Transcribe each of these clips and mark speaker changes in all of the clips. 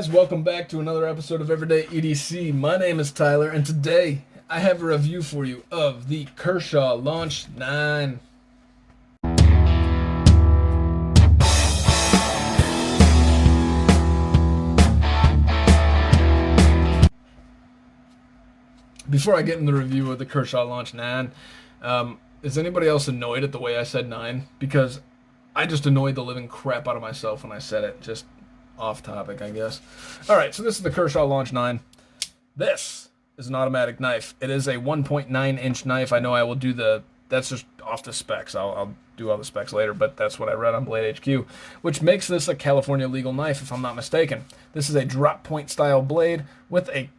Speaker 1: Guys, welcome back to another episode of Everyday EDC. My name is Tyler, and today I have a review for you of the Kershaw Launch 9. Before I get into the review of the Kershaw Launch 9, is anybody else annoyed at the way I said 9? Because I just annoyed the living crap out of myself when I said it. Just off topic, I guess. Alright, so this is the Kershaw Launch 9. This is an automatic knife. It is a 1.9 inch knife. I know I will do that's just off the specs. I'll do all the specs later, but that's what I read on Blade HQ, which makes this a California legal knife, if I'm not mistaken. This is a drop point style blade with a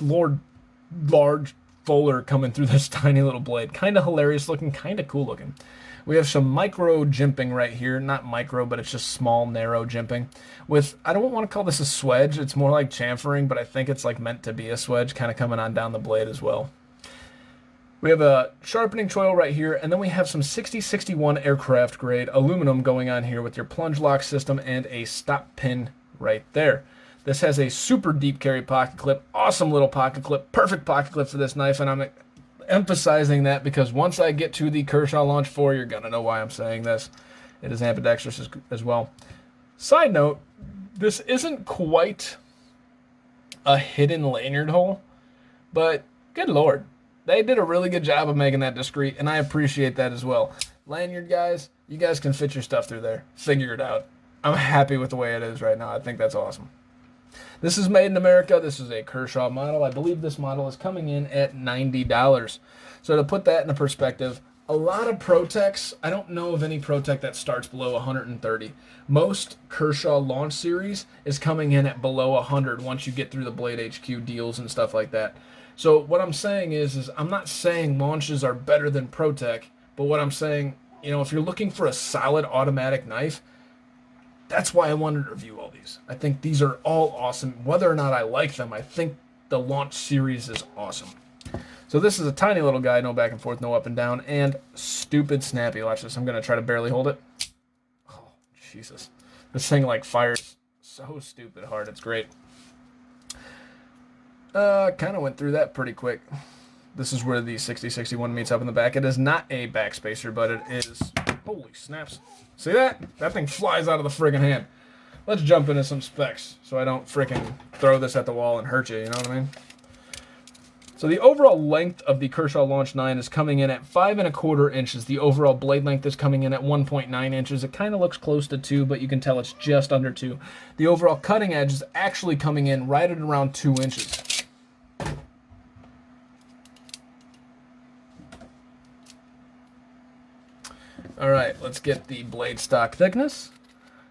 Speaker 1: large fuller coming through this tiny little blade. Kind of hilarious looking, kind of cool looking. We have some micro jimping right here. Not micro, but it's just small, narrow jimping. With, I don't want to call this a swedge. It's more like chamfering, but I think it's like meant to be a swedge, kind of coming on down the blade as well. We have a sharpening choil right here, and then we have some 6061 aircraft grade aluminum going on here with your plunge lock system and a stop pin right there. This has a super deep carry pocket clip, awesome little pocket clip, perfect pocket clip for this knife, and I'm emphasizing that because once I get to the Kershaw Launch 4, you're going to know why I'm saying this. It is ambidextrous as well. Side note, this isn't quite a hidden lanyard hole, but good lord, they did a really good job of making that discreet, and I appreciate that as well. Lanyard guys, you guys can fit your stuff through there. Figure it out. I'm happy with the way it is right now. I think that's awesome. This is made in America. This is a Kershaw model. I believe this model is coming in at $90. So to put that into perspective, a lot of ProTechs, I don't know of any ProTech that starts below 130. Most Kershaw Launch Series is coming in at below 100 once you get through the Blade HQ deals and stuff like that. So what I'm saying is I'm not saying launches are better than ProTech, but what I'm saying, if you're looking for a solid automatic knife, that's why I wanted to review all these. I think these are all awesome. Whether or not I like them, I think the Launch series is awesome. So this is a tiny little guy, no back and forth, no up and down, and stupid snappy. Watch this. I'm going to try to barely hold it. Oh, Jesus. This thing like fires so stupid hard. It's great. Kind of went through that pretty quick. This is where the 6061 meets up in the back. It is not a backspacer, but it is... Holy snaps. See that? That thing flies out of the friggin' hand. Let's jump into some specs so I don't frickin' throw this at the wall and hurt you, you know what I mean? So the overall length of the Kershaw Launch 9 is coming in at 5¼ inches. The overall blade length is coming in at 1.9 inches. It kind of looks close to 2, but you can tell it's just under 2. The overall cutting edge is actually coming in right at around 2 inches. Alright, let's get the blade stock thickness.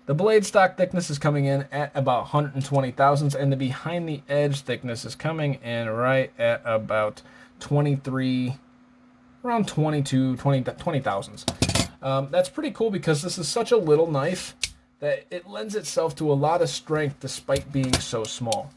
Speaker 1: The blade stock thickness is coming in at about 120 thousandths, and the behind the edge thickness is coming in right at about 23, around 22, 20 thousandths. That's pretty cool because this is such a little knife that it lends itself to a lot of strength despite being so small.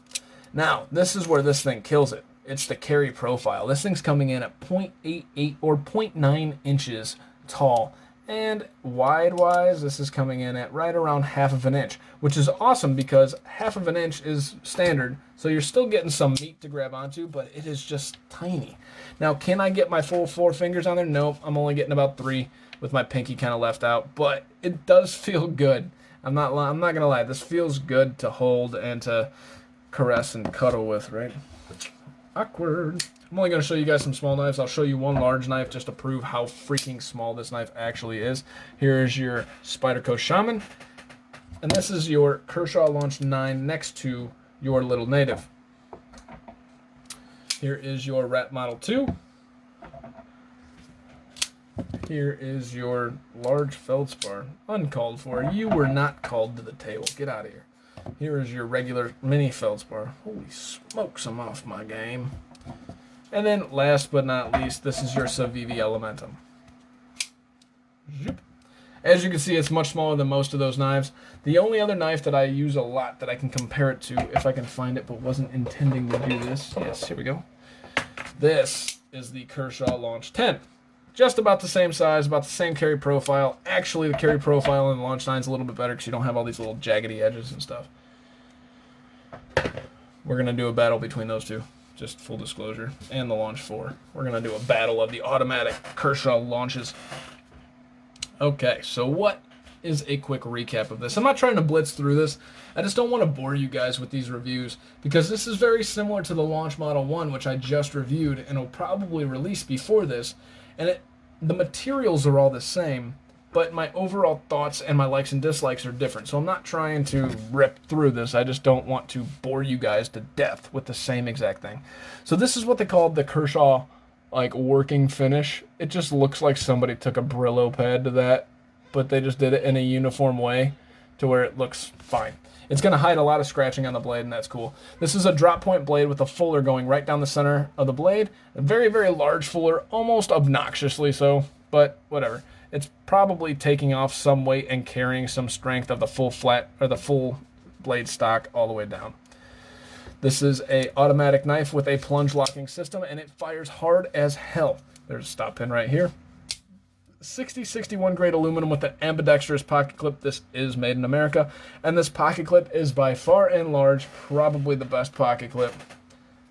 Speaker 1: Now, this is where this thing kills it. It's the carry profile. This thing's coming in at 0.88 or 0.9 inches tall. And wide-wise, this is coming in at right around 1/2 inch, which is awesome because 1/2 inch is standard, so you're still getting some meat to grab onto, but it is just tiny. Now, can I get my full 4 fingers on there? Nope, I'm only getting about 3 with my pinky kind of left out, but it does feel good. I'm not gonna lie, this feels good to hold and to caress and cuddle with, right? Awkward. I'm only going to show you guys some small knives. I'll show you one large knife just to prove how freaking small this knife actually is. Here is your Spyderco Shaman. And this is your Kershaw Launch 9 next to your Little Native. Here is your Rat Model 2. Here is your large feldspar. Uncalled for. You were not called to the table. Get out of here. Here is your regular mini feldspar. Holy smokes, I'm off my game. And then, last but not least, this is your Civivi Elementum. As you can see, it's much smaller than most of those knives. The only other knife that I use a lot that I can compare it to, if I can find it, but wasn't intending to do this. Yes, here we go. This is the Kershaw Launch 10. Just about the same size, about the same carry profile. Actually, the carry profile in the Launch 9 is a little bit better because you don't have all these little jaggedy edges and stuff. We're going to do a battle between those two. Just full disclosure. And the Launch 4. We're going to do a battle of the automatic Kershaw launches. Okay, so what is a quick recap of this? I'm not trying to blitz through this. I just don't want to bore you guys with these reviews because this is very similar to the Launch Model 1, which I just reviewed and will probably release before this. And the materials are all the same, but my overall thoughts and my likes and dislikes are different. So I'm not trying to rip through this. I just don't want to bore you guys to death with the same exact thing. So this is what they called the Kershaw working finish. It just looks like somebody took a Brillo pad to that, but they just did it in a uniform way to where it looks fine. It's going to hide a lot of scratching on the blade, and that's cool. This is a drop point blade with a fuller going right down the center of the blade. A very, very large fuller, almost obnoxiously so, but whatever. It's probably taking off some weight and carrying some strength of the full flat or the full blade stock all the way down. This is a automatic knife with a plunge locking system, and it fires hard as hell. There's a stop pin right here. 6061 grade aluminum with an ambidextrous pocket clip. This is made in America, and this pocket clip is by far and large probably the best pocket clip,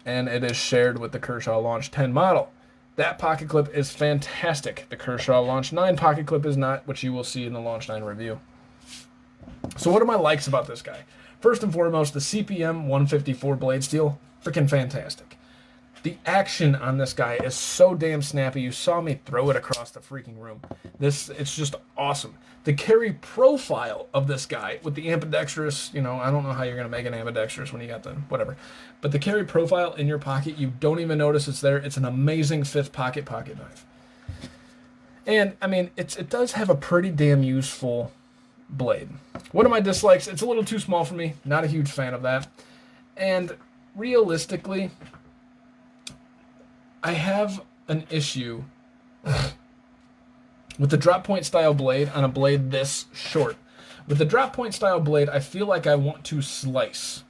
Speaker 1: and it is shared with the Kershaw Launch 10 model. That pocket clip is fantastic. The Kershaw Launch 9 pocket clip is not, which you will see in the Launch 9 review. So what are my likes about this guy? First and foremost, the CPM 154 blade steel, freaking fantastic. The action on this guy is so damn snappy. You saw me throw it across the freaking room. It's just awesome. The carry profile of this guy with the ambidextrous, I don't know how you're going to make an ambidextrous when you got the whatever. But the carry profile in your pocket, you don't even notice it's there. It's an amazing fifth pocket knife. And, I mean, it does have a pretty damn useful blade. One of my dislikes, it's a little too small for me. Not a huge fan of that. And realistically, I have an issue with the drop point style blade on a blade this short. With the drop point style blade, I feel like I want to slice,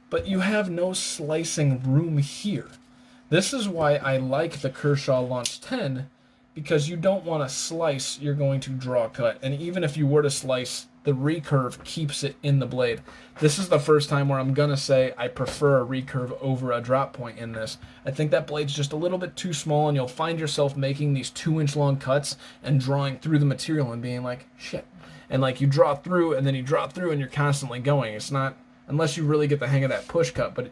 Speaker 1: but you have no slicing room here. This is why I like the Kershaw Launch 10, because you don't want to slice, you're going to draw a cut. And even if you were to slice, the recurve keeps it in the blade. This is the first time where I'm going to say I prefer a recurve over a drop point in this. I think that blade's just a little bit too small, and you'll find yourself making these 2-inch long cuts and drawing through the material and being like, shit. And you draw through, and then you draw through, and you're constantly going. It's not, unless you really get the hang of that push cut, but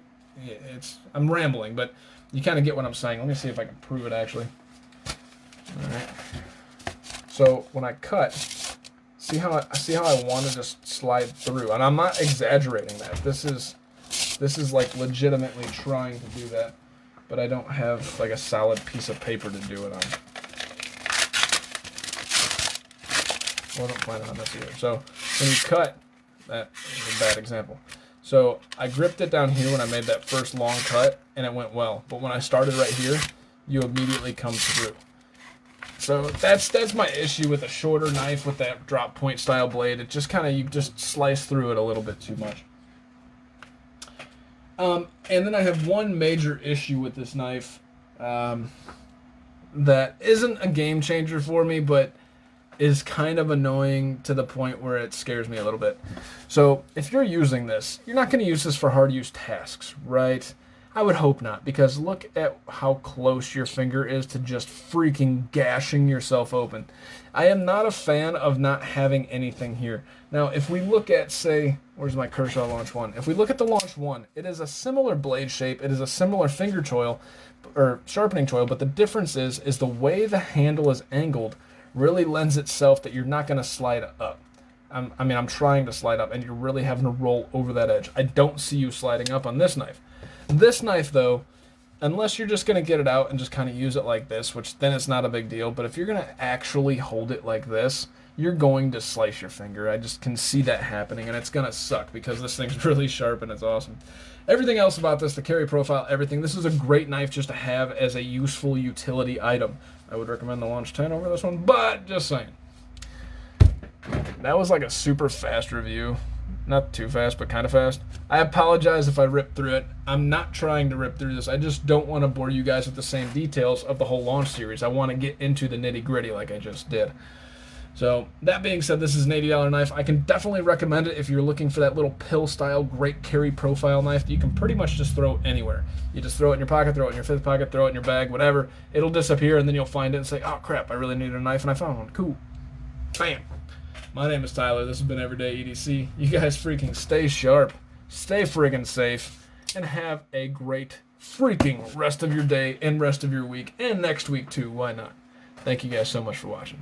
Speaker 1: I'm rambling, but you kind of get what I'm saying. Let me see if I can prove it actually. All right. So when I cut, see how I want to just slide through, and I'm not exaggerating that. This is like legitimately trying to do that, but I don't have like a solid piece of paper to do it on. Wasn't planning on this either. So when you cut, that is a bad example. So I gripped it down here when I made that first long cut, and it went well. But when I started right here, you immediately come through. So that's my issue with a shorter knife with that drop point style blade. It just you just slice through it a little bit too much. And then I have one major issue with this knife that isn't a game changer for me, but is kind of annoying to the point where it scares me a little bit. So if you're using this, you're not going to use this for hard use tasks, right? I would hope not, because look at how close your finger is to just freaking gashing yourself open. I am not a fan of not having anything here. Now, if we look at, say, where's my Kershaw Launch 1? If we look at the Launch 1, it is a similar blade shape. It is a similar finger choil, or sharpening choil, but the difference is the way the handle is angled really lends itself that you're not going to slide up. I'm trying to slide up, and you're really having to roll over that edge. I don't see you sliding up on this knife. This knife, though, unless you're just going to get it out and just kind of use it like this, which then it's not a big deal, but if you're going to actually hold it like this, you're going to slice your finger. I just can see that happening, and it's going to suck because this thing's really sharp and it's awesome. Everything else about this, the carry profile, everything, this is a great knife just to have as a useful utility item. I would recommend the Launch 10 over this one, but just saying. That was like a super fast review. Not too fast, but kind of fast. I apologize if I ripped through it. I'm not trying to rip through this. I just don't want to bore you guys with the same details of the whole Launch series. I want to get into the nitty-gritty like I just did. So that being said, this is an $80 knife. I can definitely recommend it if you're looking for that little pill-style, great carry profile knife that you can pretty much just throw anywhere. You just throw it in your pocket, throw it in your fifth pocket, throw it in your bag, whatever. It'll disappear, and then you'll find it and say, oh crap, I really needed a knife, and I found one. Cool. Bam. My name is Tyler. This has been Everyday EDC. You guys freaking stay sharp, stay friggin' safe, and have a great freaking rest of your day and rest of your week, and next week too. Why not? Thank you guys so much for watching.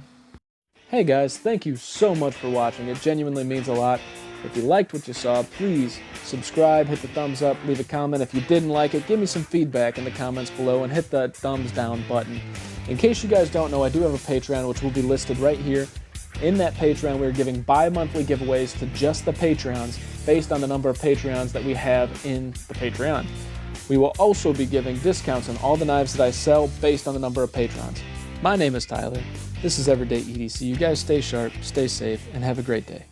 Speaker 2: Hey guys, thank you so much for watching. It genuinely means a lot. If you liked what you saw, please subscribe, hit the thumbs up, leave a comment. If you didn't like it, give me some feedback in the comments below and hit the thumbs down button. In case you guys don't know, I do have a Patreon, which will be listed right here. In that Patreon, we're giving bi-monthly giveaways to just the Patreons based on the number of Patreons that we have in the Patreon. We will also be giving discounts on all the knives that I sell based on the number of patrons. My name is Tyler. This is Everyday EDC. You guys stay sharp, stay safe, and have a great day.